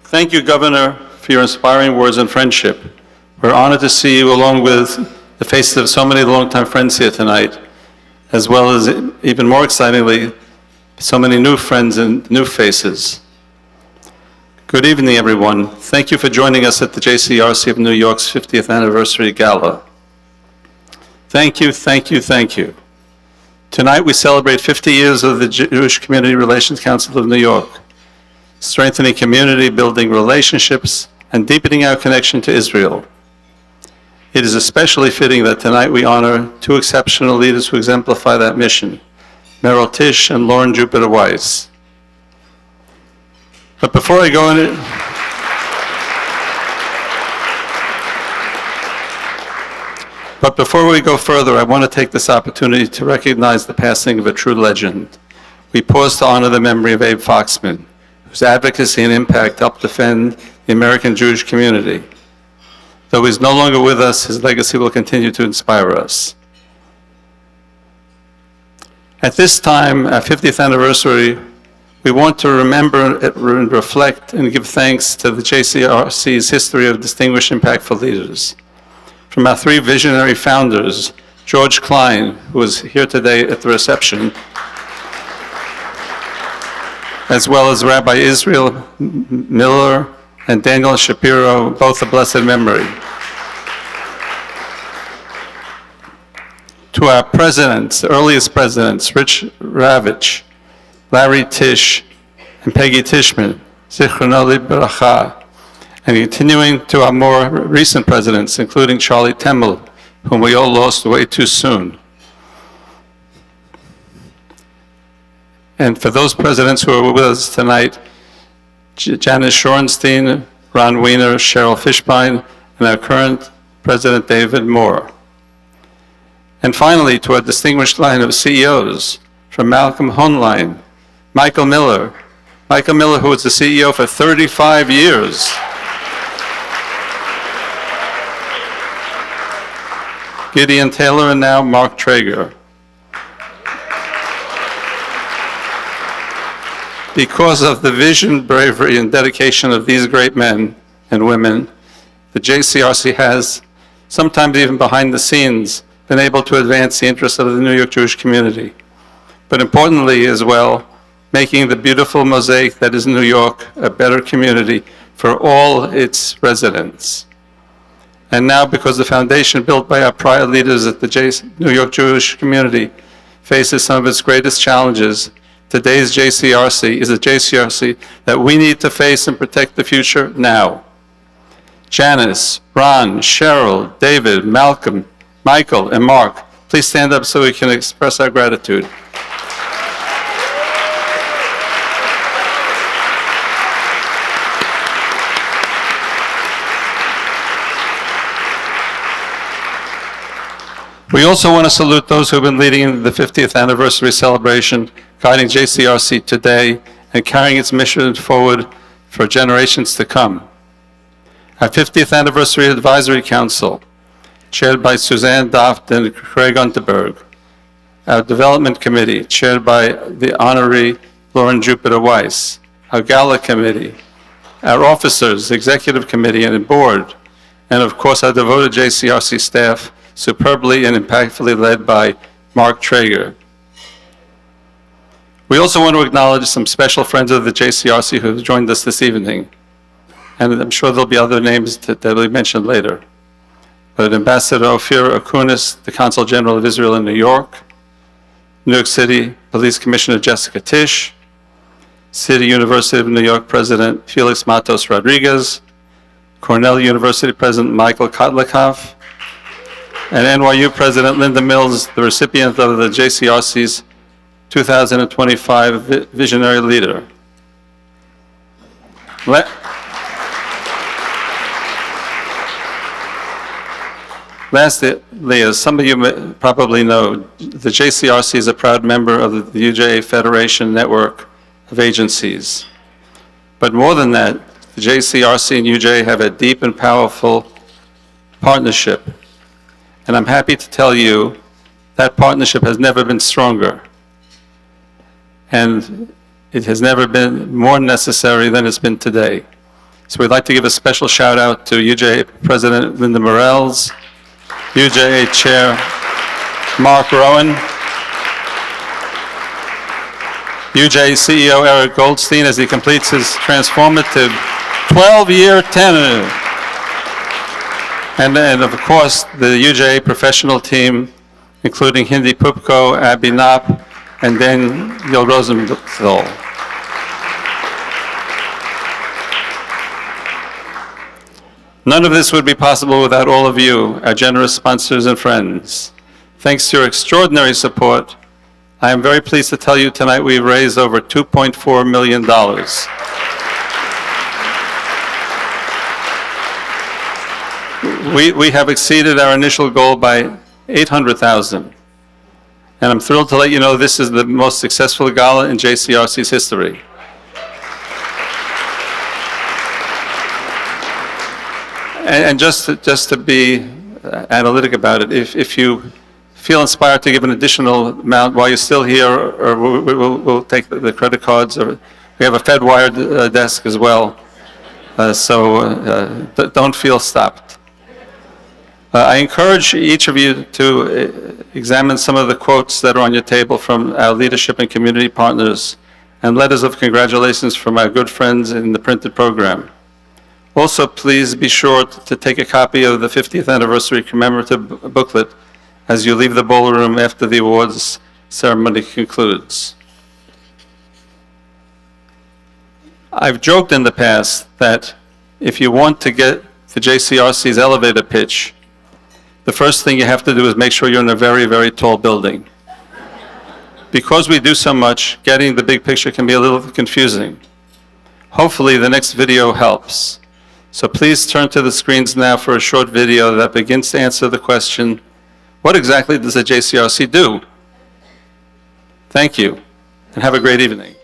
Thank you, Governor, for your inspiring words and friendship. We're honored to see you along with the faces of so many longtime friends here tonight, as well as, even more excitingly, so many new friends and new faces. Good evening, everyone. Thank you for joining us at the JCRC of New York's 50th Anniversary Gala. Thank you, thank you, thank you. Tonight we celebrate 50 years of the Jewish Community Relations Council of New York, strengthening community, building relationships, and deepening our connection to Israel. It is especially fitting that tonight we honor two exceptional leaders who exemplify that mission, Meryl Tisch and Lauren Jupiter Weiss. But before I go into But before we go further, I want to take this opportunity to recognize the passing of a true legend. We pause to honor the memory of Abe Foxman, whose advocacy and impact helped defend the American Jewish community. Though he's no longer with us, his legacy will continue to inspire us. At this time, our 50th anniversary, we want to remember and reflect and give thanks to the JCRC's history of distinguished, impactful leaders. From our three visionary founders, George Klein, who is here today at the reception, as well as Rabbi Israel Miller and Daniel Shapiro, both of blessed memory. To our presidents, the earliest presidents, Rich Ravitch, Larry Tisch, and Peggy Tishman, Zichrono Livracha, and continuing to our more recent presidents, including Charlie Temmel, whom we all lost way too soon. And for those presidents who are with us tonight, Janice Shorenstein, Ron Wiener, Cheryl Fishbein, and our current president, David Moore. And finally, to our distinguished line of CEOs, from Malcolm Hoenlein, Michael Miller, who was the CEO for 35 years. Gideon Taylor, and now Mark Traeger. Because of the vision, bravery, and dedication of these great men and women, the JCRC has, sometimes even behind the scenes, been able to advance the interests of the New York Jewish community. But importantly as well, making the beautiful mosaic that is New York a better community for all its residents. And now, because the foundation built by our prior leaders at the New York Jewish community faces some of its greatest challenges, today's JCRC is a JCRC that we need to face and protect the future now. Janice, Ron, Cheryl, David, Malcolm, Michael, and Mark, please stand up so we can express our gratitude. We also want to salute those who have been leading the 50th anniversary celebration, guiding JCRC today, and carrying its mission forward for generations to come. Our 50th Anniversary Advisory Council, chaired by Suzanne Daft and Craig Unterberg. Our Development Committee, chaired by the Honoree Lauren Jupiter Weiss. Our Gala Committee. Our officers, Executive Committee and Board. And of course, our devoted JCRC staff, superbly and impactfully led by Mark Traeger. We also want to acknowledge some special friends of the JCRC who have joined us this evening. And I'm sure there'll be other names that will be mentioned later. But Ambassador Ophir Akunis, the Consul General of Israel in New York City Police Commissioner Jessica Tisch, City University of New York President Felix Matos Rodriguez, Cornell University President Michael Kotlikoff, and NYU President Linda Mills, the recipient of the JCRC's 2025 Visionary Leader. Lastly, as some of you probably know, the JCRC is a proud member of the UJA Federation network of agencies. But more than that, the JCRC and UJA have a deep and powerful partnership. And I'm happy to tell you that partnership has never been stronger. And it has never been more necessary than it's been today. So we'd like to give a special shout out to UJA President Linda Morels, UJA Chair Mark Rowan, UJA CEO Eric Goldstein as he completes his transformative 12-year tenure. And of course, the UJA professional team, including Hindi Pupko, Abby Knopp, and Daniel Rosenthal. None of this would be possible without all of you, our generous sponsors and friends. Thanks to your extraordinary support, I am very pleased to tell you tonight we've raised over $2.4 million. We have exceeded our initial goal by $800,000. And I'm thrilled to let you know this is the most successful gala in JCRC's history. And just to be analytic about it, if you feel inspired to give an additional amount while you're still here, or we'll take the credit cards, or we have a Fed-wired desk as well, so don't feel stopped. I encourage each of you to examine some of the quotes that are on your table from our leadership and community partners, and letters of congratulations from our good friends in the printed program. Also, please be sure to take a copy of the 50th anniversary commemorative booklet as you leave the ballroom after the awards ceremony concludes. I've joked in the past that if you want to get the JCRC's elevator pitch, the first thing you have to do is make sure you're in a very, very tall building. Because we do so much, getting the big picture can be a little confusing. Hopefully, the next video helps. So please turn to the screens now for a short video that begins to answer the question, what exactly does the JCRC do? Thank you, and have a great evening.